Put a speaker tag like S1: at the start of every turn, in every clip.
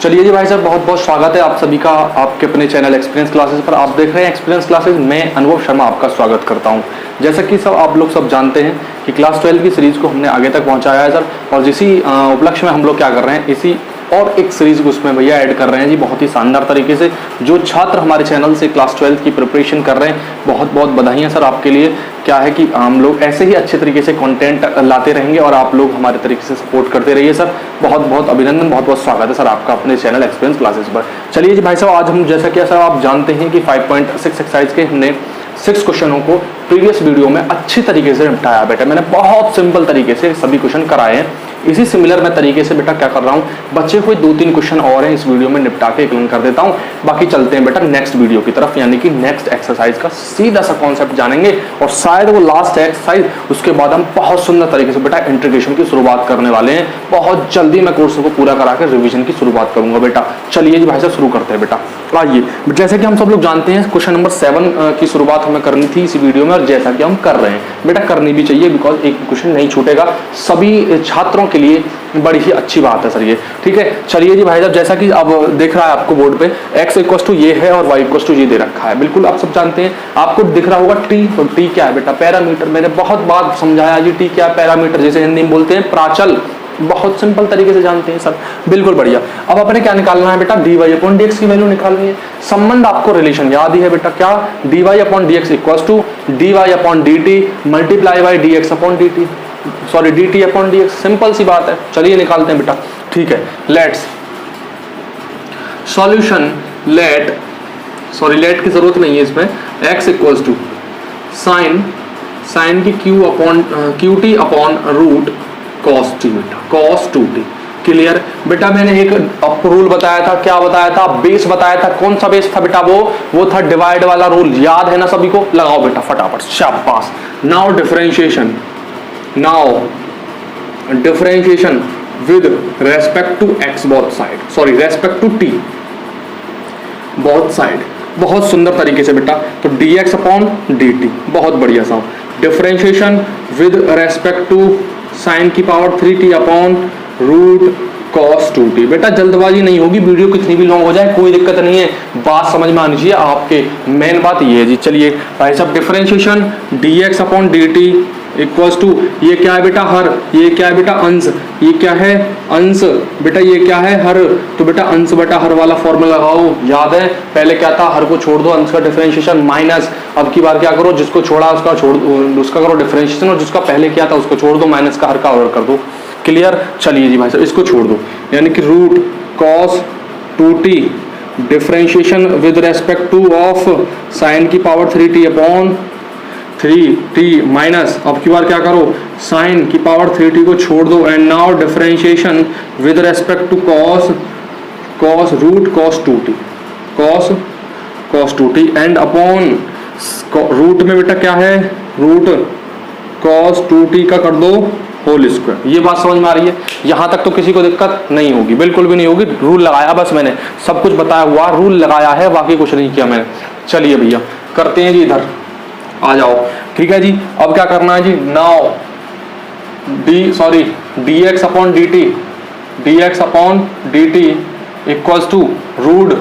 S1: चलिए जी भाई साहब, बहुत बहुत स्वागत है आप सभी का आपके अपने चैनल एक्सपीरियंस क्लासेस पर। आप देख रहे हैं एक्सपीरियंस क्लासेस। मैं अनुभव शर्मा आपका स्वागत करता हूं। जैसा कि सब आप लोग सब जानते हैं कि क्लास 12 की सीरीज़ को हमने आगे तक पहुंचाया है सर, और इसी उपलक्ष्य में हम लोग क्या कर रहे हैं, इसी और एक सीरीज़ को उसमें भैया ऐड कर रहे हैं जी, बहुत ही शानदार तरीके से। जो छात्र हमारे चैनल से क्लास 12 की प्रिपरेशन कर रहे हैं, बहुत बहुत बधाइयाँ सर आपके लिए। क्या है कि हम लोग ऐसे ही अच्छे तरीके से कंटेंट लाते रहेंगे और आप लोग हमारे तरीके से सपोर्ट करते रहिए सर। बहुत बहुत अभिनंदन, बहुत बहुत स्वागत है सर आपका अपने चैनल एक्सपीरियंस क्लासेस पर। चलिए जी भाई साहब, आज हम जैसा कि सर आप जानते हैं कि 5.6 एक्सरसाइज के हमने 6 क्वेश्चनों को प्रीवियस वीडियो में अच्छी तरीके से निपटाया बेटा। मैंने बहुत सिंपल तरीके से सभी क्वेश्चन कराए हैं। इसी सिमिलर मैं तरीके से बेटा क्या कर रहा हूँ, बचे हुए 2-3 क्वेश्चन और हैं इस वीडियो में निपटा के क्लीन कर देता हूँ। बाकी चलते हैं बेटा नेक्स्ट वीडियो की तरफ, यानी कि नेक्स्ट एक्सरसाइज का सीधा सा कॉन्सेप्ट जानेंगे और शायद वो लास्ट एक्सरसाइज, उसके बाद हम बहुत सुंदर तरीके से बेटा इंटीग्रेशन की शुरुआत करने वाले हैं। बहुत जल्दी मैं कोर्स को पूरा करा कर रिविजन की शुरुआत करूंगा बेटा। चलिए जी भाई साहब, शुरू करते हैं बेटा। आइए, जैसे कि हम सब लोग जानते हैं क्वेश्चन नंबर 7 की शुरुआत हमें करनी थी इसी वीडियो में, और जैसा कि हम कर रहे हैं बेटा, करनी भी चाहिए, बिकॉज एक क्वेश्चन नहीं छूटेगा। सभी छात्रों के लिए बड़ी ही अच्छी बात है सर ये, ठीक है। चलिए जी भाई साहब, जैसा कि अब दिख रहा है आपको बोर्ड पे, x इक्वल टू ये है और y इक्वल टू ये दे रखा है। बिल्कुल आप सब जानते हैं, आपको दिख रहा होगा t, तो t क्या है बेटा, पैरामीटर। मैंने बहुत बार समझाया जी, t क्या है, पैरामीटर, जैसे हिंदी में बोलते हैं प्राचल। बहुत सिंपल तरीके से जानते हैं सर, बिल्कुल बढ़िया। अब अपने क्या निकालना है बेटा, dy/dx की वैल्यू निकालनी है। संबंध आपको रिलेशन याद ही है बेटा, क्या, dy/dx equal to dy/dt multiply by dx/dt, sorry dt/dx। Simple सी बात है, चलिए निकालते हैं बेटा, ठीक है। लेट्स सॉल्यूशन, लेट की जरूरत नहीं है इसमें, x इक्वल्स टू साइन की qt upon root cos t बेटा, cos 2t। क्लियर बेटा, मैंने एक रूल बताया था, क्या बताया था, बेस बताया था। कौन सा बेस था बेटा, वो था डिवाइड वाला रूल, याद है ना सभी को, लगाओ बेटा फटाफट, शाबाश। Now differentiation with respect to x both side, sorry respect to t both side, बहुत सुंदर तरीके से बेटा। तो dx/dt, बहुत बढ़िया सा। Differentiation with respect to sine की power 3t upon root cos 2t। बेटा जल्दबाजी नहीं होगी, वीडियो कितनी भी लॉन्ग हो जाए कोई दिक्कत नहीं है, बात समझ में आनी चाहिए आपके, मेन बात ये है जी। चलिए भाई साहब, डिफरेंशिएशन dx/dt इक्वल्स टू, ये क्या है बेटा, हर, ये क्या है बेटा, अंश, ये क्या है, अंश बेटा, ये क्या है, हर। तो बेटा अंश बेटा हर वाला फॉर्मूला लगाओ, याद है पहले क्या था, हर को छोड़ दो, अंश का डिफरेंशिएशन माइनस। अब की बार क्या करो, जिसको छोड़ा उसका छोड़, उसका करो डिफरेंशिएशन, और जिसका पहले किया था उसको छोड़ दो, माइनस का हर का ऑर्डर कर दो। क्लियर। चलिए जी भाई साहब, इसको छोड़ दो, यानी कि root cos 2t differentiation with respect to of sine की power 3t upon 3t minus, अब की बार क्या करो, साइन की पावर 3t को छोड़ दो, and now differentiation with respect to cos root cos 2t and upon root में बेटा क्या है, रूट cos 2t का कर दो होल स्क्वायर। ये बात समझ में आ रही है, यहां तक तो किसी को दिक्कत नहीं होगी, बिल्कुल भी नहीं होगी। रूल लगाया, बस मैंने सब कुछ बताया हुआ, रूल लगाया है, बाकी कुछ नहीं किया मैंने। चलिए भैया करते हैं जी, इधर आ जाओ, ठीक है जी। अब क्या करना है जी, now dx/dt equals to root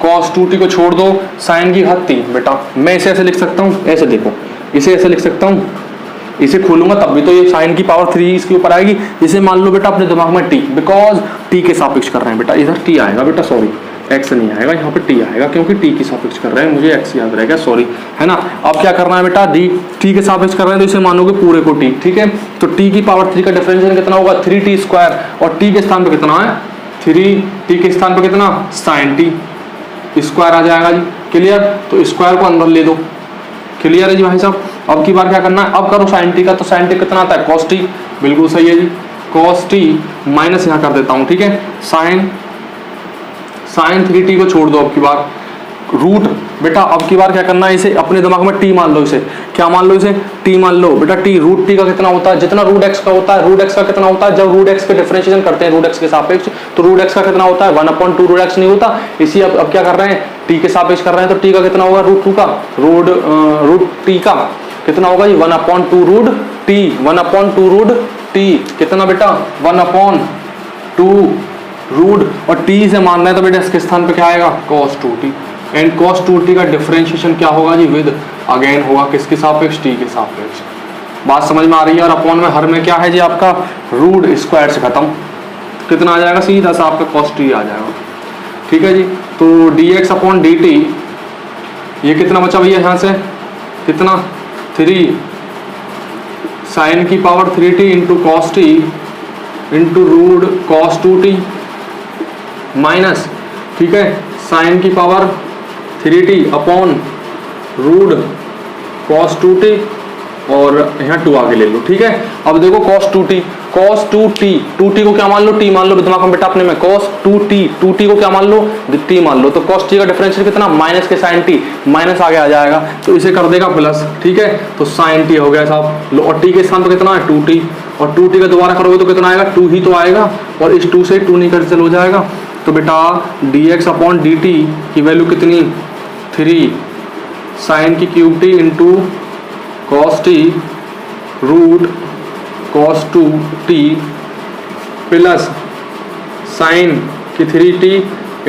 S1: cos 2t को छोड़ दो, साइन की घात 3। बेटा मैं इसे ऐसे लिख सकता हूँ, ऐसे देखो, इसे ऐसे लिख सकता हूँ, इसे खोलूंगा तब भी तो ये साइन की पावर 3 इसके ऊपर आएगी। इसे मान लो बेटा अपने दिमाग में t, बिकॉज t के सापेक्ष कर रहे हैं बेटा, इधर t आएगा बेटा, सॉरी x नहीं आएगा, यहाँ पे t आएगा, क्योंकि t की सापेक्ष कर रहे हैं, मुझे x याद रहेगा, सॉरी, है ना। अब क्या करना है बेटा, t के सापेक्ष कर रहे हैं तो इसे मानोगे पूरे को t, ठीक है। तो t की पावर 3 का डिफरेंशिएशन कितना होगा, 3t स्क्वायर, और t के स्थान पे कितना है, 3t के स्थान पे कितना, sin t स्क्वायर आ जाएगा जी। क्लियर। तो स्क्वायर को अंदर ले दो, क्लियर है जी भाई साहब। अब की बार क्या करना है, अब करो sin t का, तो sin t कितना आता है, cos t, बिल्कुल सही है जी, cos t माइनस यहाँ कर देता हूँ, ठीक है, sin 3t को छोड़ दो। अब की बार रूट, बेटा अब की बार क्या करना है, इसे अपने दिमाग में t मान लो, इसे क्या मान लो, इसे t मान लो बेटा। t रूट t का कितना होता है, जितना रूट x का होता है, रूट x का कितना होता है, जब रूट x के डिफरेंशिएशन करते हैं रूट x के सापेक्ष, तो रूट x का कितना होता है, 1/2 रूट x नहीं होता। इसी अब क्या कर रहे हैं, t के सापेक्ष कर रहे हैं, तो t का कितना होगा, रूट 2 का, रूट t का कितना होगा जी, 1/2 रूट t, 1/2 रूट t कितना बेटा, 1/2 रूट और टी से मान रहे हैं तो बेटा इसके स्थान पे क्या आएगा cos 2t and cos 2t का डिफरेंशिएशन क्या होगा जी विद अगेन होगा किसके सापेक्ष टी के सापेक्ष। बात समझ में आ रही है। और अपॉन में हर में क्या है जी आपका रूट स्क्वायर से खत्म कितना आ जाएगा सीधा सा आपका cos t आ जाएगा। ठीक है जी। तो dx अपॉन dt ये कितना बचा भैया यहाँ से कितना 3 साइन की power 3t into cos t into root cos 2t minus ठीक है साइन की power 3t upon root cos 2t और यहाँ 2 आगे ले लो। ठीक है। अब देखो cos 2t को क्या मान लो t मान लो दिमाग में बेटा अपने में cos 2t को क्या मान लो t मान लो। तो cos t का डिफरेंशियल कितना माइनस के sin t माइनस आगे आ जाएगा तो इसे कर देगा प्लस। ठीक है। तो sin t हो गया साहब लो और t के स्थान पर कितना है 2t और 2t का दोबारा करोगे तो कितना आएगा 2 ही तो आएगा और इस 2 से 2 नहीं कैंसिल हो जाएगा। तो बेटा dx अपॉन dt की वैल्यू कितनी 3 साइन की cube t into cos t root cos 2t plus sine की 3t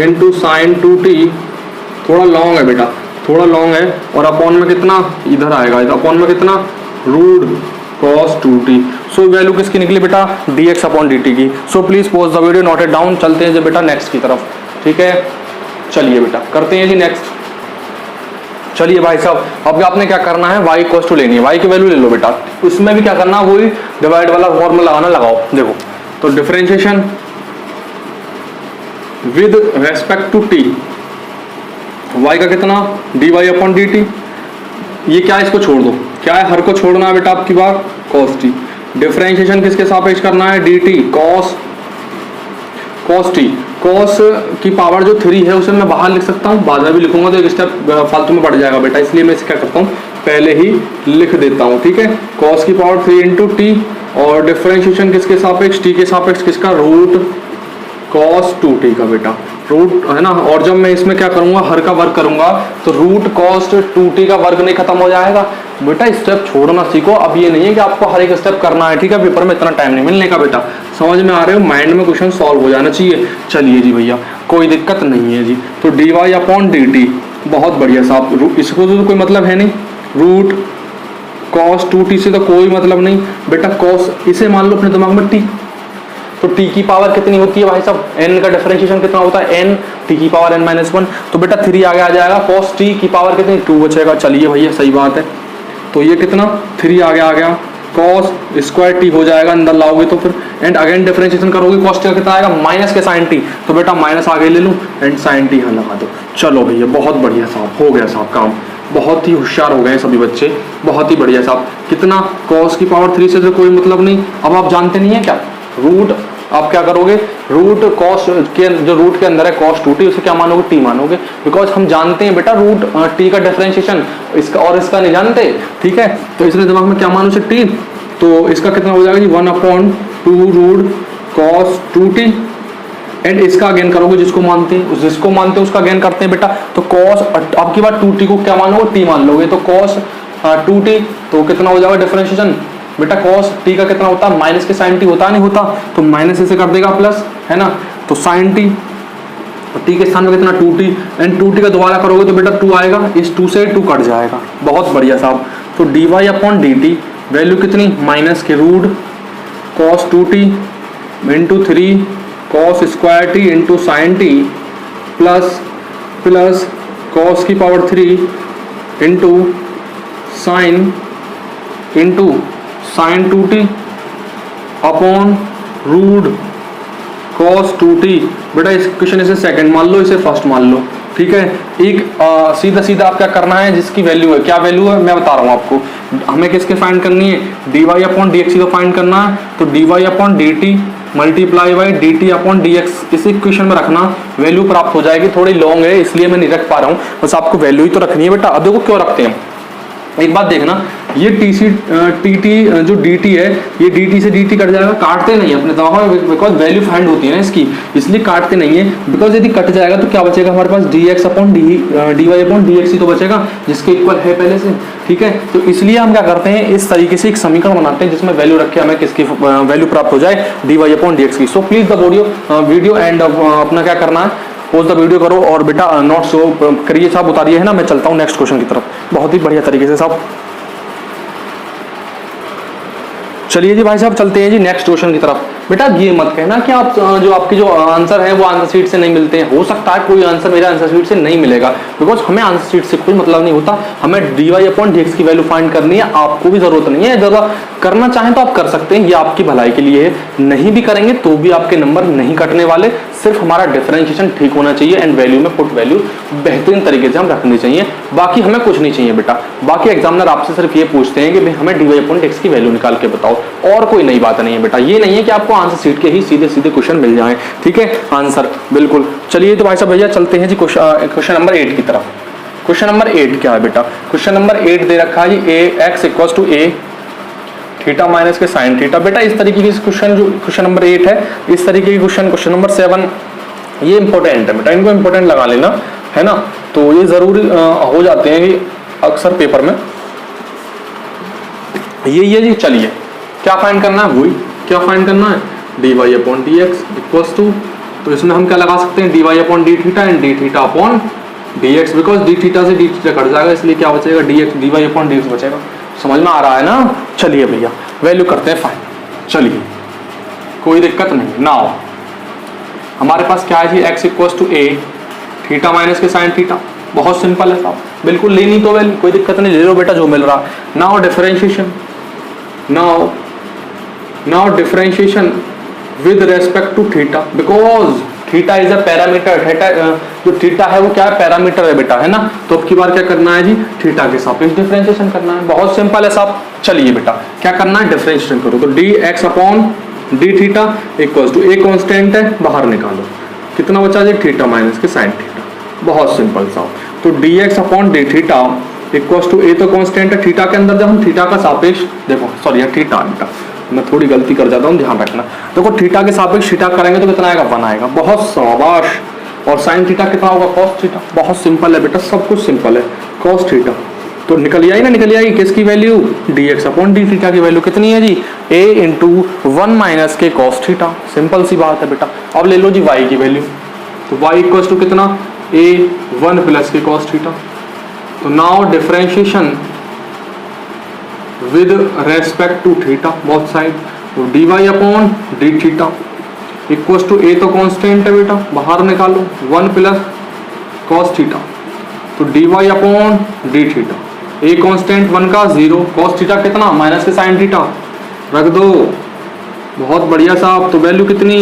S1: इंटू साइन 2t थोड़ा लॉन्ग है बेटा थोड़ा लॉन्ग है और अपॉन में कितना इधर आएगा अपॉन में कितना root cos 2t। So value किसकी निकली बेटा dx अपॉन dt की। So please pause the video note it down. चलते हैं जी बेटा नेक्स्ट की तरफ। ठीक है चलिए बेटा करते हैं जी नेक्स्ट। चलिए भाई साहब अब आपने क्या करना है y इक्वल टू लेनी है y की वैल्यू ले लो बेटा। उसमें भी क्या करना है वही डिवाइड वाला फॉर्मूला लगाना लगाओ। देखो तो differentiation with respect to t y का कितना dy अपॉन dt ये क्या है इसको छोड़ दो क्या है हर को छोड़ना है बेटा आपकी बार cos t डिफरेंशिएशन किसके सापेक्ष करना है dt cos t cos की पावर जो 3 है उसे मैं बाहर लिख सकता हूँ बाद में भी लिखूंगा तो एक स्टेप फालतू में बढ़ जाएगा बेटा इसलिए मैं इसे क्या करता हूँ पहले ही लिख देता हूँ। ठीक है cos की पावर 3 इंटू टी और डिफरेंशिएशन किसके सापेक्ष t के सापेक्ष किसका रूट cos 2t का बेटा रूट है ना। और जब मैं इसमें क्या करूंगा हर का वर्ग करूंगा तो रूट cos 2t का वर्ग नहीं खत्म हो जाएगा बेटा। स्टेप छोड़ना सीखो। अब ये नहीं है कि आपको हर एक स्टेप करना है। ठीक है पेपर में इतना टाइम नहीं मिलने का बेटा। समझ में आ रहे हो माइंड में क्वेश्चन सॉल्व हो जाना चाहिए। चलिए जी भैया कोई दिक्कत नहीं है जी। तो dy अपॉन dt बहुत बढ़िया साहब इसको तो कोई मतलब है नहीं रूट cos 2t से तो कोई मतलब नहीं बेटा cos इसे मान लो अपने दिमाग में t तो t की पावर कितनी होती है भाई साहब n का डिफरेंशिएशन कितना होता है n t की पावर n माइनस 1 तो बेटा 3 आगे आ जाएगा cos t की पावर कितनी 2 बचेगा। चलिए भैया सही बात है तो ये कितना 3 आगे आ गया cos स्क्वायर t हो जाएगा अंदर लाओगे तो फिर एंड अगेन डिफरेंशिएशन करोगे cos t का कितना आएगा माइनस के sin t तो बेटा माइनस आगे ले लूँ एंड sin t यहाँ लगा दो। चलो भैया बहुत बढ़िया साहब हो गया साहब काम बहुत ही होशियार हो गए सभी बच्चे बहुत ही बढ़िया साहब। कितना cos की पावर 3 से तो कोई मतलब नहीं। अब आप जानते नहीं है क्या रूट आप क्या करोगे रूट cos के जो रूट के अंदर है cos 2t उसे क्या मानोगे t मानोगे बिकॉज हम जानते हैं बेटा रूट t का डिफरेंशिएशन इसका और इसका नहीं जानते। ठीक है तो इसलिए दिमाग में क्या मानो से t तो इसका कितना हो जाएगा जी 1/2 रूट cos 2t एंड इसका अगेन करोगे जिसको मानते हैं उसका अगेन करते हैं बेटा। तो cos आपकी बात 2t को क्या मानोगे t मान लोगे तो cos 2t तो कितना हो जाएगा डिफरेंशिएशन बेटा cos t का कितना होता है माइनस के sin t होता नहीं होता तो माइनस इसे कर देगा प्लस है ना। तो sin t t के स्थान पर कितना 2t एंड 2t का दोबारा करोगे तो बेटा 2 आएगा इस 2 से 2 कट जाएगा। बहुत बढ़िया साहब। तो dy अपॉन dt वैल्यू कितनी माइनस के root cos 2t into 3 cos square t into sine t plus cos की power 3 into sine 2t upon root cos 2t बेटा इस क्वेश्चन इसे सेकंड मान लो इसे फर्स्ट मान लो। ठीक है एक सीधा आप क्या करना है जिसकी वैल्यू है क्या वैल्यू है मैं बता रहा हूँ आपको। हमें किसके फाइंड करनी है dy अपॉन dx को फाइंड करना है तो dy upon dt multiply by dt upon dx इस इक्वेशन में रखना वैल्यू प्राप्त हो जाएगी। थोड़ी लॉन्ग है इसलिए मैं नहीं रख पा रहा हूँ बस आपको वैल्यू ही तो रखनी है बेटा। अब देखो क्यों रखते हैं एक बात देखना ये टी टी जो डी टी है, ये डी टी से डी टी कट जाएगा, काटते नहीं अपने दवा में, बिकॉज वैल्यू फाइंड होती है ना इसकी, इसलिए काटते नहीं है। बिकॉज यदि कट जाएगा तो क्या बचेगा हमारे पास, D X upon D Y upon D X ही तो बचेगा, जिसके इक्वल है पहले से, ठीक है। तो इसलिए हम क्या करते हैं, इस तरीके से एक समीकरण बनाते हैं जिसमें वैल्यू रख के हमें किसकी वैल्यू प्राप्त हो जाए, D Y upon D x की। So please the video and अपना क्या करना है, पोज द वीडियो करो और बेटा नोट्स करिए साहब, उतारिए, है ना। मैं चलता हूँ नेक्स्ट क्वेश्चन की तरफ बहुत ही बढ़िया तरीके से साहब। चलिए जी भाई साहब चलते हैं जी नेक्स्ट क्वेश्चन की तरफ। बेटा ये मत कहना कि आप जो आपके जो आंसर है वो आंसर शीट से नहीं मिलते हैं। हो सकता है कोई आंसर मेरा आंसर शीट से नहीं मिलेगा, बिकॉज हमें आंसर शीट से कोई मतलब नहीं होता, हमें d Y upon D x की वैल्यू फाइंड करनी है। आपको भी जरूरत नहीं है, जरूरत करना चाहें तो आप कर सकते हैं, ये आपकी भलाई के लिए है। नहीं भी करेंगे तो भी आपके नंबर नहीं कटने वाले, सिर्फ हमारा डिफरेंशिएशन ठीक होना चाहिए एंड वैल्यू में पुट वैल्यू बेहतरीन तरीके से हम रखनी चाहिए। बाकी हमें कुछ नहीं चाहिए बेटा। बाकी एग्जामिनर आपसे सिर्फ ये पूछते हैं कि भाई हमें d Y upon D x की वैल्यू निकाल के बताओ, और कोई नई बात नहीं है बेटा। ये नहीं है कि आपको आंसर सीट के ही सीधे सीधे क्वेश्चन मिल जाएं, ठीक है, आंसर बिल्कुल। चलिए तो भाई साहब भैया चलते हैं जी क्वेश्चन नंबर 8 की तरफ। क्वेश्चन नंबर 8 क्या है बेटा, क्वेश्चन नंबर 8 दे रखा है जी, A X equals to A theta minus के साइन थीटा। बेटा इस तरीके की क्वेश्चन जो क्वेश्चन नंबर 8 है, इस तरीके की क्वेश्चन नंबर 7 ये इंपॉर्टेंट है बेटा, इनको इंपॉर्टेंट लगा लेना, है ना। तो ये जरूर हो जाते हैं कि अक्सर पेपर में ये जी। चलिए क्या फाइंड करना है, वही क्या फाइंड करना है, d Y upon D x equals to, तो इसमें हम क्या लगा सकते हैं, d Y upon D theta and d theta upon D x, because d theta से डी थीटा कट जाएगा, इसलिए क्या बचेगा, d x d Y upon D x बचेगा। समझ में आ रहा है ना। चलिए भैया वैल्यू करते हैं फाइंड। चलिए कोई दिक्कत नहीं ना। हमारे पास क्या है जी, X equals to A theta minus के साइन थीटा, बहुत सिंपल है साहब, बिल्कुल लेनी तो वैल्यू, कोई दिक्कत नहीं, ले लो बेटा जो मिल रहा। Now differentiation, now differentiation with respect to theta, because theta is a parameter. Theta जो थीटा है वो क्या है, पैरामीटर है बेटा, है ना। तो अब की बार क्या करना है जी, थीटा के सापेक्ष डिफरेंशिएशन करना है, बहुत सिंपल है साहब। चलिए बेटा क्या करना है, डिफरेंशिएशन करो, तो D X upon D theta equals to, A constant है बाहर निकालो, कितना बचा जी, थीटा माइनस के साइन थीटा, बहुत सिंपल साहब। तो D X upon D theta equals to, A तो कांस्टेंट है, थीटा के अंदर जब हम थीटा का सापेक्ष, देखो सॉरी यार थीटा बेटा मैं थोड़ी गलती कर जाता हूँ, ध्यान रखना। देखो थीटा के सापेक्ष थीटा करेंगे तो कितना आएगा, 1 आएगा, बहुत शाबाश। और साइन थीटा कितना होगा, कॉस थीटा, बहुत सिंपल है बेटा, सब कुछ सिंपल है, कॉस थीटा। तो निकल आई ना, निकल आई किसकी value, D X upon D theta की वैल्यू कितनी है जी, A into 1 minus K cos theta, simple सी बात है बेटा। अब ले लो जी वाई की वैल्यू, तो वाई इक्वल्स टू कितना, A 1 plus K cos theta. तो now differentiation with respect to theta both side, तो D Y upon D theta equals to, A तो कांस्टेंट है बेटा बाहर निकालो, 1 प्लस कॉस थीटा, तो D Y upon D theta, a constant 1 का 0, cos theta कितना माइनस के साइन थीटा रख दो, बहुत बढ़िया साहब। तो वैल्यू कितनी,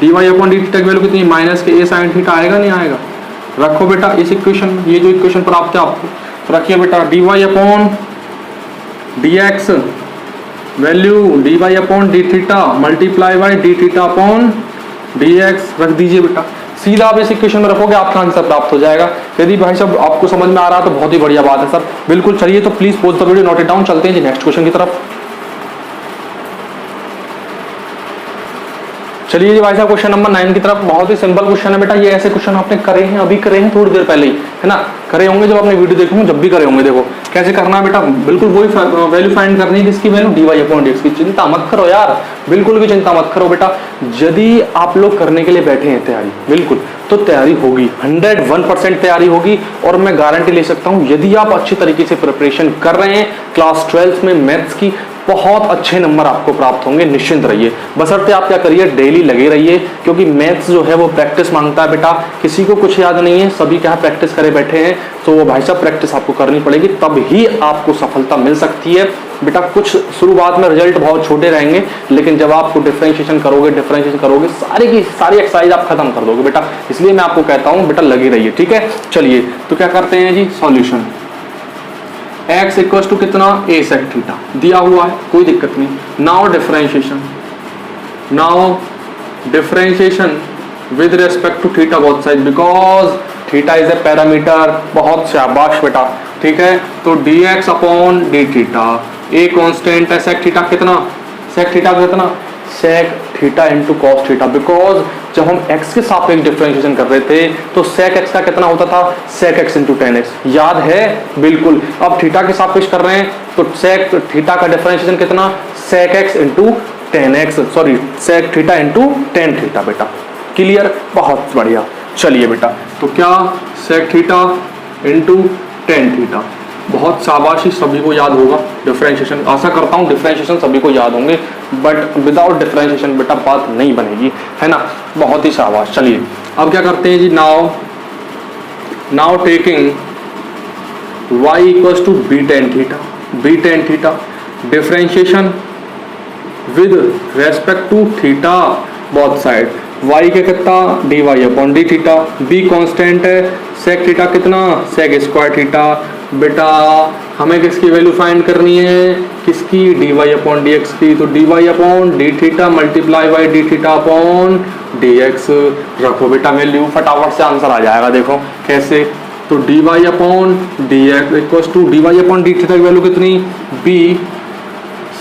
S1: d Y upon D theta की वैल्यू कितनी, माइनस के ए साइन थीटा, आएगा नहीं आएगा, रखो बेटा इस इक्वेशन में, ये जो इक्वेशन प्राप्त है आपको, तो रखिए बेटा d Y upon D x value d Y upon D theta multiply by d theta upon D x रख दीजिए बेटा। सीधा आप इस इक्वेशन में रखोगे आपका आंसर प्राप्त हो जाएगा। यदि भाई साहब आपको समझ में आ रहा है तो बहुत ही बढ़िया बात है सर, बिल्कुल। चलिए तो please pose the video, note it down, चलते हैं जी नेक्स्ट क्वेश्चन की तरफ। चलिए जी भाई साहब क्वेश्चन नंबर 9 की तरफ, बहुत ही सिंपल क्वेश्चन है बेटा। ये ऐसे क्वेश्चन आपने करे हैं, अभी करे हैं थोड़ी देर पहले ही, है ना, करे होंगे जब आपने वीडियो देखोगे, जब भी करे होंगे। देखो कैसे करना है बेटा, बिल्कुल वही वैल्यू फाइंड करनी है, किसकी value, d Y upon D x की। चिंता मत करो यार, बिल्कुल भी चिंता मत करो बेटा। यदि आप लोग करने के लिए बैठे हैं तैयारी, बिल्कुल तो तैयारी होगी, 101% तैयारी होगी। और मैं गारंटी ले सकता हूं यदि आप अच्छी तरीके से प्रिपरेशन कर रहे हैं क्लास 12 में मैथ्स की, बहुत अच्छे नंबर आपको प्राप्त होंगे, निश्चिंत रहिए। बशर्ते आप क्या करिए, डेली लगे रहिए, क्योंकि मैथ्स जो है वो प्रैक्टिस मांगता है बेटा। किसी को कुछ याद नहीं है, सभी क्या प्रैक्टिस करे बैठे हैं, तो वो भाई साहब प्रैक्टिस आपको करनी पड़ेगी, तब ही आपको सफलता मिल सकती है बेटा। कुछ शुरुआत में रिजल्ट बहुत छोटे रहेंगे, लेकिन जब आपको डिफरेंशिएशन करोगे सारी की सारी एक्सरसाइज आप खत्म कर दोगे बेटा। इसलिए मैं आपको कहता हूं बेटा लगी रहिए, ठीक है। चलिए तो क्या करते हैं जी, सॉल्यूशन। x इक्वल्स टू कितना, a सेक थीटा दिया हुआ है, कोई दिक्कत नहीं। Now differentiation with respect to theta both side, because theta is a parameter, बहुत शाबाश बेटा। ठीक है। तो dx upon D theta, a constant है, सेक थीटा कितना, सेक थीटा कितना, sec theta into cos theta, because जब हम x के सापेक्ष डिफरेंशिएशन कर रहे थे तो सेक x का कितना होता था, सेक x इंटू टेन एक्स, याद है बिल्कुल। अब थीटा के सापेक्ष कर रहे हैं तो सेक थीटा का डिफरेंशिएशन कितना, sec x into tan x, sorry sec theta into tan theta. बेटा क्लियर, बहुत बढ़िया। चलिए बेटा, तो क्या sec theta into tan theta, बहुत शाबाशी, सभी को याद होगा डिफरेंशिएशन, आशा करता हूँ डिफरेंशिएशन सभी को याद होंगे, बट विदाउट डिफरेंशिएशन बेटा बात नहीं बनेगी, है ना, बहुत ही शाबाश। चलिए अब क्या करते हैं जी, now taking y equals to B tan theta, differentiation with respect to theta both side, y के कितना dy upon D theta, b constant है, सेक थीटा कितना, सेक स्क्वायर थीटा। बेटा हमें किसकी वैल्यू फाइंड करनी है, किसकी, dy अपॉन डी एक्स की, तो dy upon D theta multiply by d theta upon D x, रखो बेटा वैल्यू, फटाफट से आंसर आ जाएगा, देखो कैसे। तो dy upon D x equals to dy upon D theta की वैल्यू कितनी, b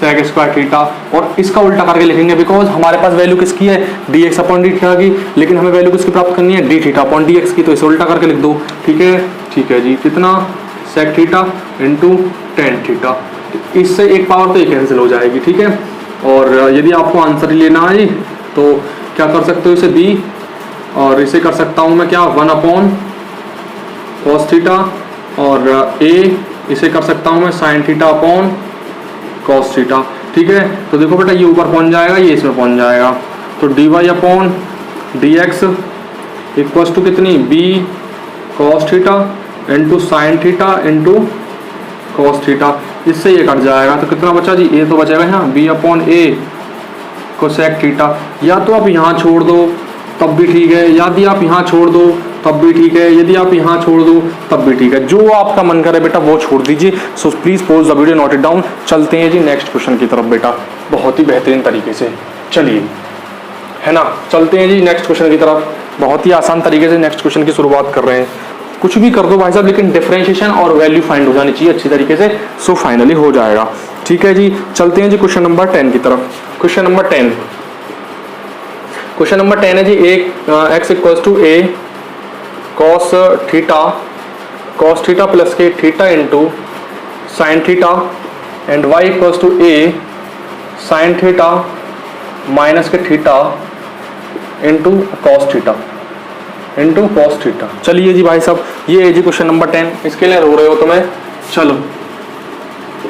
S1: सेक स्क्वायर थीटा, और इसका उल्टा करके लिखेंगे बिकॉज हमारे पास वैल्यू किसकी है, D X upon D theta की, लेकिन हमें वैल्यू किसकी प्राप्त करनी है, D theta upon D x की, तो इसे उल्टा करके लिख दो, ठीक है। ठीक है जी, कितना, sec theta into tan theta, इससे एक पावर तो ये कैंसिल हो जाएगी, ठीक है। और यदि आपको आंसर लेना है तो क्या कर सकते हो, इसे b और इसे कर सकता हूँ मैं क्या, वन अपॉन कॉस थीटा, और a इसे कर सकता हूँ मैं sine theta upon cos theta, ठीक है। तो देखो बेटा ये ऊपर पहुंच जाएगा, ये इसमें पहुंच जाएगा, तो dy upon D x equals to कितनी, b cos theta into sine theta into cos theta, इससे ये कट जाएगा, तो कितना बचा जी, a तो बचेगा यहाँ, b upon a cosec theta, या तो आप यहाँ छोड़ दो तब भी ठीक है, यदि आप यहाँ छोड़ दो तब भी ठीक है, यदि आप यहाँ छोड़ दो तब भी ठीक है, जो आपका मन करे बेटा वो छोड़ दीजिए। सो please pause the video, note it down. चलते हैं जी नेक्स्ट क्वेश्चन की तरफ बेटा, बहुत ही बेहतरीन तरीके से, चलिए, है ना, चलते हैं जी नेक्स्ट क्वेश्चन की तरफ। बहुत ही आसान तरीके से नेक्स्ट क्वेश्चन की शुरुआत कर रहे हैं, कुछ भी कर दो भाई साहब, लेकिन डिफरेंशिएशन और वैल्यू फाइंड हो जानी चाहिए अच्छी तरीके से, सो फाइनली हो जाएगा, ठीक है जी। चलते हैं जी क्वेश्चन नंबर 10 की तरफ। क्वेश्चन नंबर 10, क्वेश्चन नंबर 10 है जी, x equals to a cos theta plus के theta into sine theta and y equals to a sine theta minus के थीटा इंटू कॉस थीटा। चलिए जी भाई साहब, ये है जी क्वेश्चन नंबर 10, इसके लिए रो रहे हो तो मैं, चलो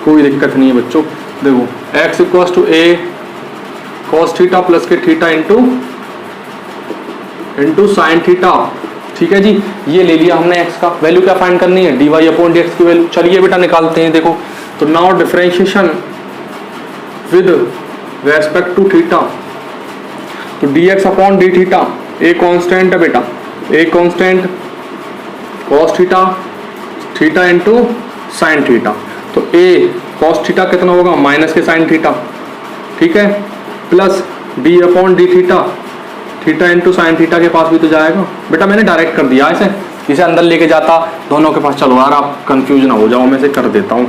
S1: कोई दिक्कत नहीं है बच्चों। देखो x equals to a cos theta plus के थीटा इंटू साइन थीटा, ठीक है जी। ये ले लिया हमने x का, वैल्यू क्या फाइंड करनी है, dy अपॉन डी एक्स की वैल्यू। चलिए बेटा निकालते हैं, देखो तो now differentiation with respect to theta, तो dx upon D theta, a constant है बेटा, a constant cos theta into sine theta, तो a cos थीटा कितना होगा, माइनस के साइन थीटा, ठीक है, plus d upon D theta into sine theta के पास भी तो जाएगा बेटा, मैंने डायरेक्ट कर दिया इसे अंदर लेके जाता दोनों के पास, चलो यार आप कंफ्यूज ना हो जाओ, मैं इसे कर देता हूँ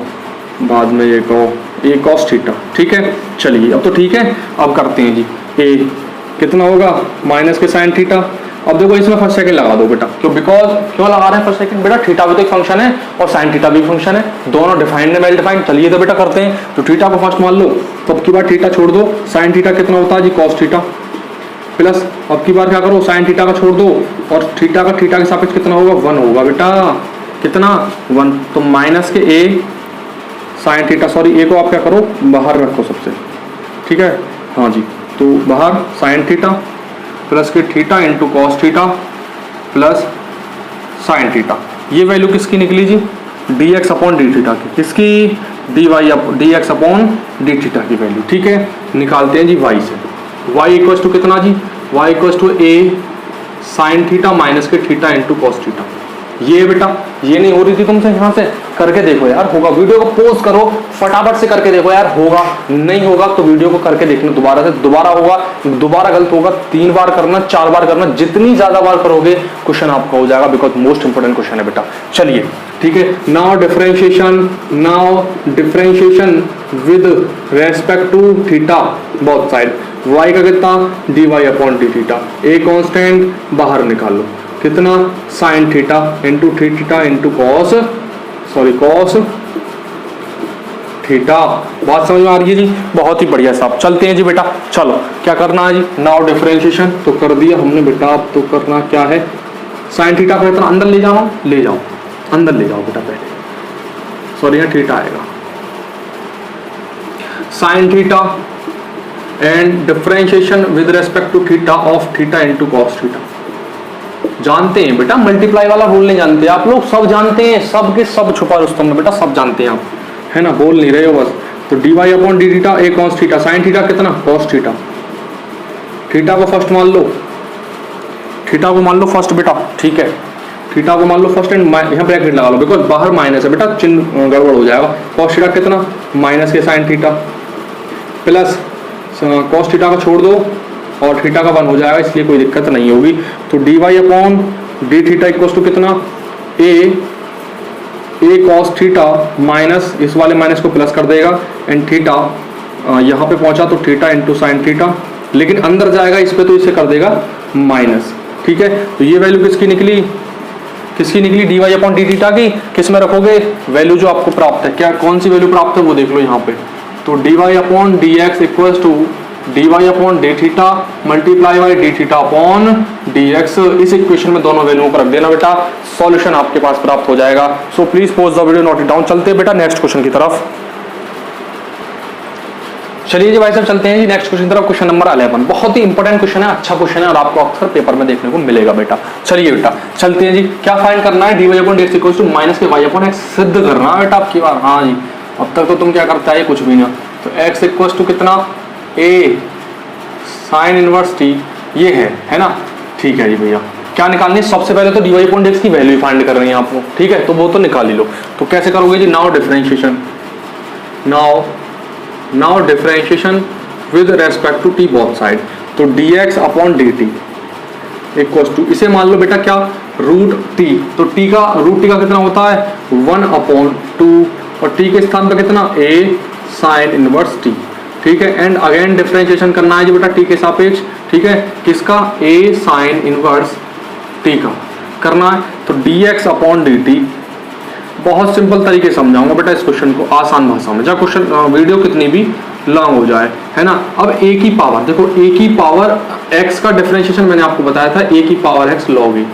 S1: बाद में, ये कहो ए कॉस थीटा, ठीक है। चलिए अब तो ठीक है, अब करते हैं जी, ए कितना होगा, माइनस के साइन थीटा। अब देखो इसमें फर्स्ट सेकंड लगा दो बेटा, क्यों, बिकॉज क्यों लगा रहे हैं फर्स्ट सेकंड, बेटा थीटा भी तो एक फंक्शन है और साइन थीटा भी फंक्शन है, दोनों डिफाइंड है, वेल डिफाइंड। चलिए तो बेटा करते हैं, तो थीटा को फर्स्ट मान लो, तो अब की बार थीटा छोड़ दो, साइन थीटा कितना होता है जी, कॉस थीटा, प्लस अब की बार क्या करो, साइन थीटा का छोड़ दो, और थीटा के सापेक्ष कितना होगा, 1 होगा बेटा, कितना 1, तो माइनस के a sine theta, sorry a को आप क्या करो बाहर रखो सबसे, ठीक है, हाँ जी, तो बाहर साइन थीटा प्लस के theta into cos theta plus sine theta, ये वैल्यू किसकी निकली जी, dx अपॉन डी थीटा की, किसकी, dx अपॉन डी थीटा की वैल्यू, ठीक है। निकालते हैं जी y से, y इक्वल्स टू कितना जी, y equals to a sine theta minus के थीटा इंटू कॉस थीटा, ये बेटा ये नहीं हो रही थी तुमसे, यहाँ से करके देखो यार, होगा। वीडियो को पॉज करो, फटाफट से करके देखो यार, होगा। नहीं होगा तो वीडियो को करके देखना दोबारा से, दोबारा होगा, दोबारा गलत होगा, 3 बार करना, 4 बार करना, जितनी ज्यादा बार करोगे क्वेश्चन आपका हो जाएगा, बिकॉज मोस्ट इंपोर्टेंट क्वेश्चन है बेटा। चलिए ठीक है, now differentiation with respect to theta both side. y का कितना, dy upon D theta, a constant बाहर निकालो, कितना sine theta into theta into cos theta. बात समझ में आ रही है जी, बहुत ही बढ़िया साहब। चलते हैं जी बेटा, चलो क्या करना है जी, नाउ डिफरेंशिएशन तो कर दिया हमने बेटा, अब तो करना क्या है, साइन थीटा को इतना अंदर ले जाओ अंदर ले जाओ बेटा पहले, सॉरी यहाँ थीटा आएगा, sine theta and differentiation with respect to theta of theta into cos theta. जानते हैं बेटा, मल्टीप्लाई वाला रूल नहीं जानते आप लोग, सब जानते हैं, सब के सब छुपा रुस्तम में बेटा, सब जानते हैं आप, है ना, बोल नहीं रहे हो बस। तो dy अपॉन डी थीटा ए कॉस थीटा, साइन थीटा कितना, कॉस थीटा, थीटा को फर्स्ट मान लो, थीटा को मान लो फर्स्ट बेटा, ठीक है, थीटा को मान लो फर्स्ट एंड यहाँ ब्रैकेट लगा लो, बिकॉज बाहर माइनस है बेटा, चिन्ह गड़बड़ हो जाएगा। कॉस थीटा कितना, माइनस के sine theta, plus cos theta को छोड़ दो और थीटा का 1 हो जाएगा, इसलिए कोई दिक्कत नहीं होगी। तो dy upon D theta equal to कितना, ए कॉस थीटा माइनस, इस वाले माइनस को प्लस कर देगा, एंड थीटा यहाँ पे पहुंचा तो थीटा इंटू साइन थीटा, लेकिन अंदर जाएगा इस पे तो इसे कर देगा माइनस, ठीक है। तो ये वैल्यू किसकी निकली dy अपॉन डी थीटा की, किस में रखोगे, वैल्यू जो आपको प्राप्त है, क्या कौन सी वैल्यू प्राप्त है वो देख लो यहाँ पे। तो dy upon D x equal to dy upon D theta multiply by d theta upon D x. इस इक्वेशन में दोनों वैल्यूओं को रख देना बेटा, सॉल्यूशन आपके पास प्राप्त हो जाएगा। सो please pause the video, note it down. चलते हैं बेटा नेक्स्ट क्वेश्चन की तरफ। चलिए जी भाई साहब चलते हैं जी नेक्स्ट क्वेश्चन की तरफ। क्वेश्चन नंबर 11, बहुत ही इंपॉर्टेंट क्वेश्चन है, अच्छा क्वेश्चन है और आपको अक्सर पेपर में देखने को मिलेगा बेटा। चलिए बेटा चलते हैं जी, क्या फाइंड करना है, dy upon dx equal to minus के y अपॉन x सिद्ध करना है बेटा आपकी बार। हाँ जी, अब तक तो तुम क्या करता है कुछ भी ना। तो x इक्वल टू कितना, a साइन इनवर्स t, ये है ना, ठीक है जी भैया। क्या निकालनी है, सबसे पहले तो dy अपॉन dx की वैल्यू फाइंड करनी है आपको, ठीक है, तो वो तो निकाल ही लो। तो कैसे करोगे जी, now differentiation, now differentiation with respect to t both side. तो dx upon dt equal to, इसे मान लो बेटा क्या, रूट t। तो t का कितना होता है, 1 अपॉन 2, और t के स्थान पर कितना, a साइन इनवर्स t, ठीक है। एंड अगेन डिफरेंशिएशन करना है जी बेटा t के सापेक्ष, ठीक है, किसका, a साइन इनवर्स t का करना है। तो dx अपॉन dt, बहुत सिंपल तरीके समझाऊंगा बेटा इस क्वेश्चन को, आसान भाषा में, जब क्वेश्चन वीडियो कितनी भी लॉन्ग हो जाए, है ना। अब a की पावर देखो, a की पावर x का डिफरेंशिएशन मैंने आपको बताया था, a की पावर x log a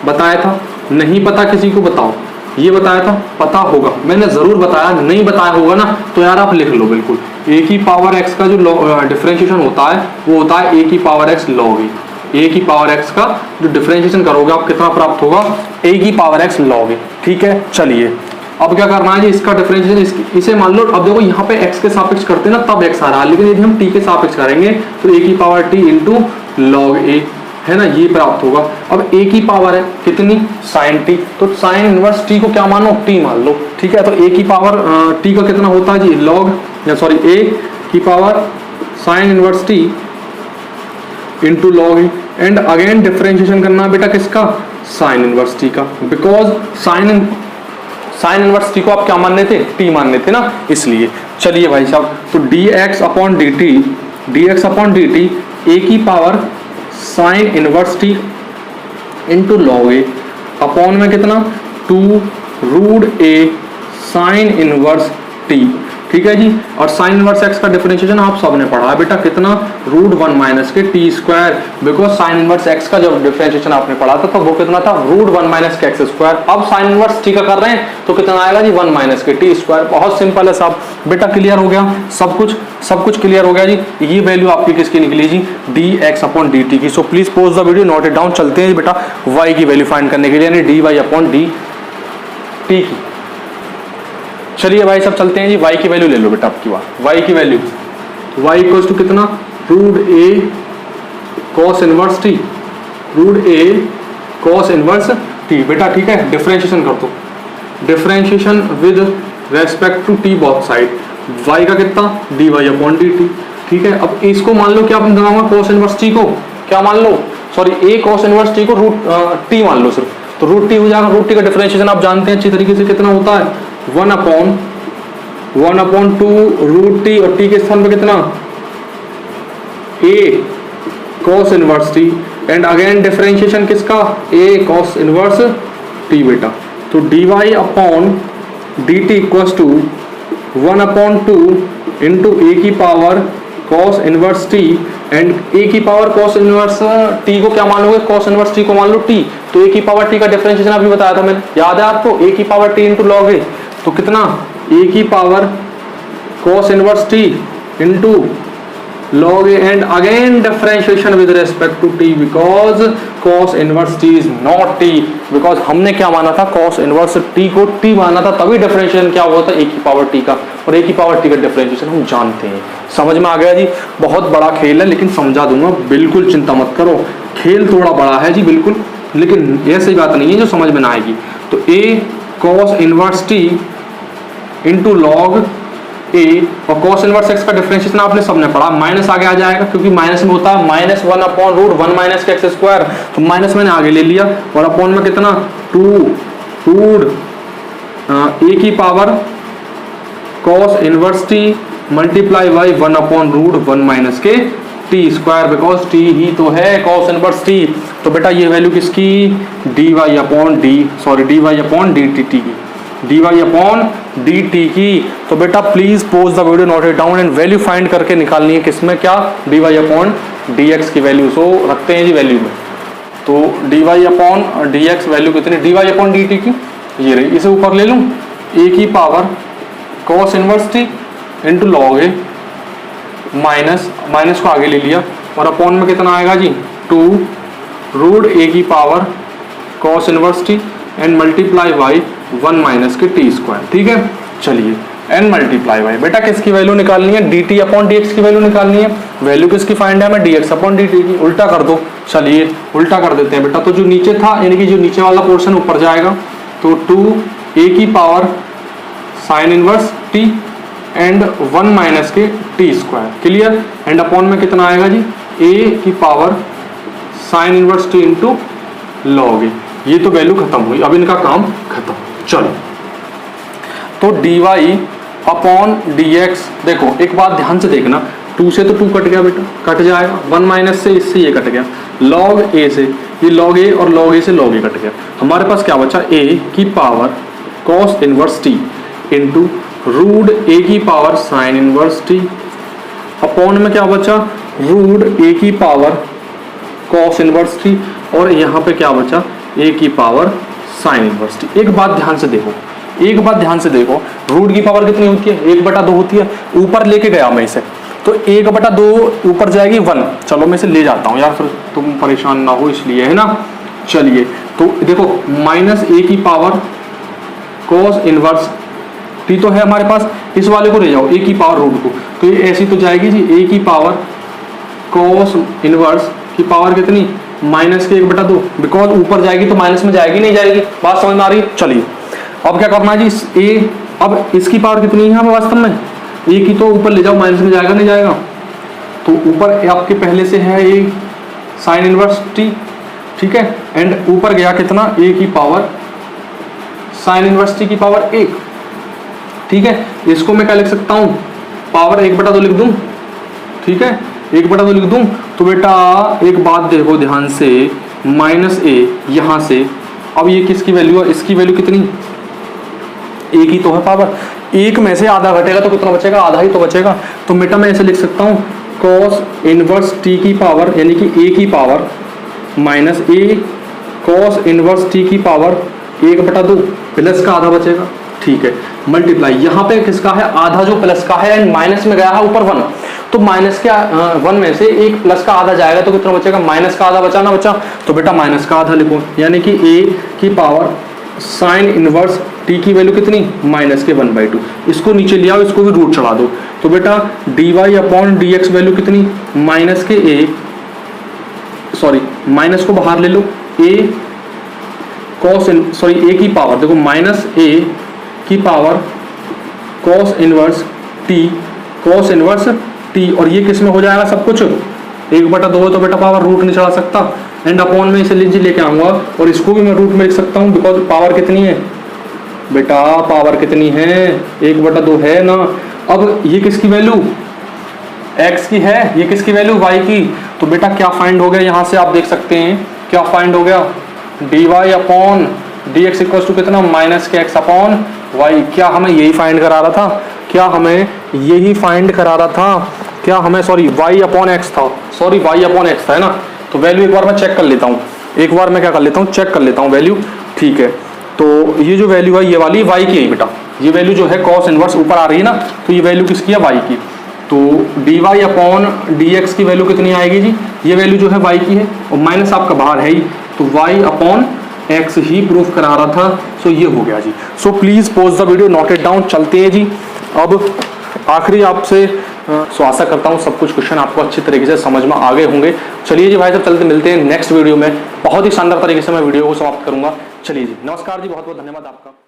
S1: बताया था, नहीं पता किसी को बताओ, ये बताया था, पता होगा, मैंने जरूर बताया, नहीं बताया होगा ना तो यार आप लिख लो बिल्कुल। a की पावर x का जो डिफरेंशिएशन होता है वो होता है a की power x log a। a की पावर x का जो डिफरेंशिएशन करोगे आप कितना प्राप्त होगा, a की पावर x log a, ठीक है। चलिए अब क्या करना है जी, इसका डिफरेंशिएशन इसे मान लो, अब देखो यहाँ पे x के सापेक्ष करते हैं ना तब x आ रहा है, लेकिन यदि हम t के सापेक्ष करेंगे तो a की power t into log a, है ना, ये प्राप्त होगा। अब a की पावर है कितनी, साइन t, तो साइन इनवर्स t को क्या मानो, t मान लो, ठीक है। तो a की पावर t का कितना होता है जी, log a की power sine inverse t into log a, and again differentiation करना है बेटा किसका, साइन इनवर्स t का, बिकॉज साइन इनवर्स t को आप क्या मानने थे, t मानने थे ना, इसलिए। चलिए भाई साहब, तो dx अपॉन dt a की power sine inverse t into log A upon में कितना, 2 root a sine inverse t, ठीक है जी। और साइन इनवर्स x का डिफरेंशिएशन आप सबने पढ़ा है बेटा, कितना, रूट 1 माइनस के t square, because sine inverse x का जब डिफरेंशिएशन आपने पढ़ा था तो वो कितना था, रूट 1 माइनस के x स्क्वायर। अब साइन इनवर्स t का कर रहे हैं तो कितना आएगा जी, 1 माइनस के t स्क्वायर। बहुत सिंपल है साहब, बेटा क्लियर हो गया, सब कुछ क्लियर हो गया जी। ये वैल्यू आपकी किसकी निकली जी, dx अपॉन dt की। So please pause the video, note it down. चलते हैं बेटा y की वैल्यू फाइंड करने के लिए, यानी dy अपॉन dt की। चलिए भाई सब चलते हैं जी, y की वैल्यू ले लो बेटा आपकी बात, y की वैल्यू, y इक्वल्स टू कितना, root a cos inverse t, root a cos inverse t बेटा, ठीक है। डिफरेंशिएशन कर दो, differentiation with respect to t both side, y का कितना dy अपॉन dt, ठीक है। अब इसको मान लो क्या अपने दिमाग में cos इनवर्स t को क्या मान लो, sorry a cos inverse t को रूट t मान लो सिर्फ, तो रूट t हो जाएगा। रूट t का डिफरेंशिएशन आप जानते हैं अच्छी तरीके से कितना होता है, 1/2 रूट t, और t के स्थान पे कितना a cos inverse t, and again differentiation किसका, a cos इनवर्स t बेटा। तो dy upon dt equals to 1/2 into A की power cos inverse t, and a की पावर cos इनवर्स t को क्या मानोगे, cos इनवर्स t को मान लो t, तो a की पावर t का डिफरेंशिएशन अभी बताया था मैंने, याद है आपको, a की power t into log a, तो कितना a की power cos inverse t into log a, and again differentiation with respect to t because cos inverse t is not t, because हमने क्या माना था, cos inverse t को t माना था, तभी डिफरेंशिएशन क्या हुआ था a की पावर t का, और a की पावर t का डिफरेंशिएशन हम जानते हैं। समझ में आ गया जी, बहुत बड़ा खेल है लेकिन समझा दूंगा, बिल्कुल चिंता मत करो, खेल थोड़ा बड़ा है जी बिल्कुल, लेकिन ऐसी बात नहीं है जो समझ में ना आएगी। तो a cos inverse t into log a, और cos इनवर्स x का डिफरेंशिएशन आपने सबने पढ़ा, माइनस आगे आ जाएगा क्योंकि माइनस में होता है -1/√1 माइनस के एक्स स्क्वायर, तो माइनस मैंने आगे ले लिया, और अपॉन में कितना 2 रूट a की power cos inverse t multiply by 1/√1 minus के t स्क्वायर, बिकॉज t ही तो है cos इनवर्स t। तो बेटा ये वैल्यू किसकी, dy अपॉन dt की, dy अपॉन dt की। तो बेटा please pose the video, note it down, and value find करके निकालनी है किसमें, क्या dy अपॉन dx की वैल्यू। सो रखते हैं जी वैल्यू में, तो dy अपॉन dx वैल्यू कितनी, dy अपॉन dt की ये रही, इसे ऊपर ले लूँ, a की power cos inverse t into log A, minus को आगे ले लिया, और अपॉन में कितना आएगा जी 2 रूट a की power cos inverse t and multiply by 1 minus के t स्क्वायर, ठीक है। चलिए एंड मल्टीप्लाई बाई, बेटा किसकी वैल्यू निकालनी है, dt अपॉन dx की वैल्यू निकालनी है, वैल्यू किसकी फाइंड है, मैं dx अपॉन dt की, उल्टा कर दो। चलिए उल्टा कर देते हैं बेटा, तो जो नीचे था यानी कि जो नीचे वाला पोर्शन ऊपर जाएगा, तो 2a की power sine inverse t and 1 minus के t square, clear, and upon में कितना आएगा जी a की power sine inverse t into log A. ये तो वैल्यू खत्म हुई, अब इनका काम खत्म। चलो तो dy अपॉन dx, देखो एक बात ध्यान से देखना, 2 से तो 2 कट गया बेटा, कट जाएगा, 1 माइनस से इससे ये कट गया, log a से ये log a, और log a से log a कट गया, हमारे पास क्या बचा, a की power cos inverse t into root a की power sine inverse t, upon में क्या बचा, रूट a की पावर cos इनवर्स t, और यहाँ पे क्या बचा, a की पावर साइन इनवर्स t। एक बात ध्यान से देखो, रूट की पावर कितनी होती है, 1/2 होती है, ऊपर लेके गया मैं इसे, तो 1/2 ऊपर जाएगी 1, चलो मैं इसे ले जाता हूँ यार, फिर तुम परेशान ना हो इसलिए, है ना। चलिए तो देखो माइनस a की पावर cos इनवर्स t तो है हमारे पास, इस वाले को ले जाओ a की पावर रूट को, तो ये ऐसी तो जाएगी जी, a की पावर cos इनवर्स की पावर कितनी, माइनस के 1/2, बिकॉज ऊपर जाएगी तो माइनस में जाएगी, नहीं जाएगी, बात समझ में आ रही है। चलिए अब क्या करना है जी, ए, अब इसकी पावर कितनी है वास्तव में, ए की तो ऊपर ले जाओ, माइनस में जाएगा, नहीं जाएगा, तो ऊपर आपके पहले से है ए साइन इनवर्स टी, ठीक है, एंड ऊपर गया कितना, ए की पावर साइन इनवर्स टी की पावर 1, ठीक है। इसको मैं क्या लिख सकता हूँ, पावर 1/2 लिख दूं, ठीक है, 1/2 लिख दूं, तो बेटा एक बात देखो ध्यान से, माइनस ए यहाँ से, अब ये किसकी वैल्यू है, इसकी वैल्यू कितनी, ए की तो है पावर, 1 में से आधा घटेगा तो कितना बचेगा, आधा ही तो बचेगा, तो बेटा मैं ऐसे लिख सकता हूँ cos इनवर्स t की पावर यानी कि a की power minus a cos inverse t की पावर 1/2, प्लस का आधा बचेगा, ठीक है, मल्टीप्लाई, यहाँ पे किसका है, आधा जो प्लस का है, एंड माइनस में गया है ऊपर 1, तो माइनस के 1 में से एक प्लस का आधा जाएगा तो कितना बचेगा, माइनस का आधा बचा ना बचा, तो बेटा माइनस का आधा लिखो, यानी कि a की पावर साइन इनवर्स t की वैल्यू कितनी, माइनस के 1/2, इसको नीचे ले आओ, इसको भी रूट चढ़ा दो, तो बेटा dy अपॉन dx वैल्यू कितनी, माइनस के a, सॉरी माइनस को बाहर ले लो, a ए की पावर, देखो माइनस ए की पावर कॉस इनवर्स टी, और ये किस में हो जाएगा सब कुछ, 1/2 है तो बेटा पावर रूट नहीं चढ़ा सकता, एंड अपॉन में इसे लीजिए लेके आऊंगा, और इसको भी मैं रूट में लिख सकता हूँ, बिकॉज पावर कितनी है बेटा, पावर कितनी है, 1/2 है ना। अब ये किसकी वैल्यू, x की है, ये किसकी वैल्यू, y की। तो बेटा क्या फाइंड हो गया, यहाँ से आप देख सकते हैं क्या फाइंड हो गया, dy upon dx equal to कितना, माइनस के x अपॉन y। क्या हमें यही फाइंड करा रहा था, क्या हमें यही फाइंड करा रहा था, क्या हमें सॉरी y अपॉन x था, सॉरी y अपॉन x था, है ना। तो वैल्यू एक बार मैं चेक कर लेता हूँ, एक बार मैं क्या कर लेता हूँ, चेक कर लेता हूँ वैल्यू, ठीक है। तो ये जो वैल्यू है ये वाली y की है बेटा, ये वैल्यू जो है कॉस इनवर्स ऊपर आ रही है ना, तो ये वैल्यू किसकी है, y की। तो dy अपॉन dx की वैल्यू कितनी आएगी जी, ये वैल्यू जो है y की है, और माइनस आपका बाहर है ही, तो y अपॉन x ही प्रूफ करा रहा था। सो ये हो गया जी। So please pause the video, note it down, चलते हैं जी। अब आखिरी आपसे सो आशा करता हूँ सब कुछ क्वेश्चन आपको अच्छी तरीके से समझ में आ गए होंगे। चलिए जी भाई साहब, चलते मिलते हैं नेक्स्ट वीडियो में, बहुत ही शानदार तरीके से मैं वीडियो को समाप्त करूंगा। चलिए जी, नमस्कार जी, बहुत बहुत धन्यवाद आपका।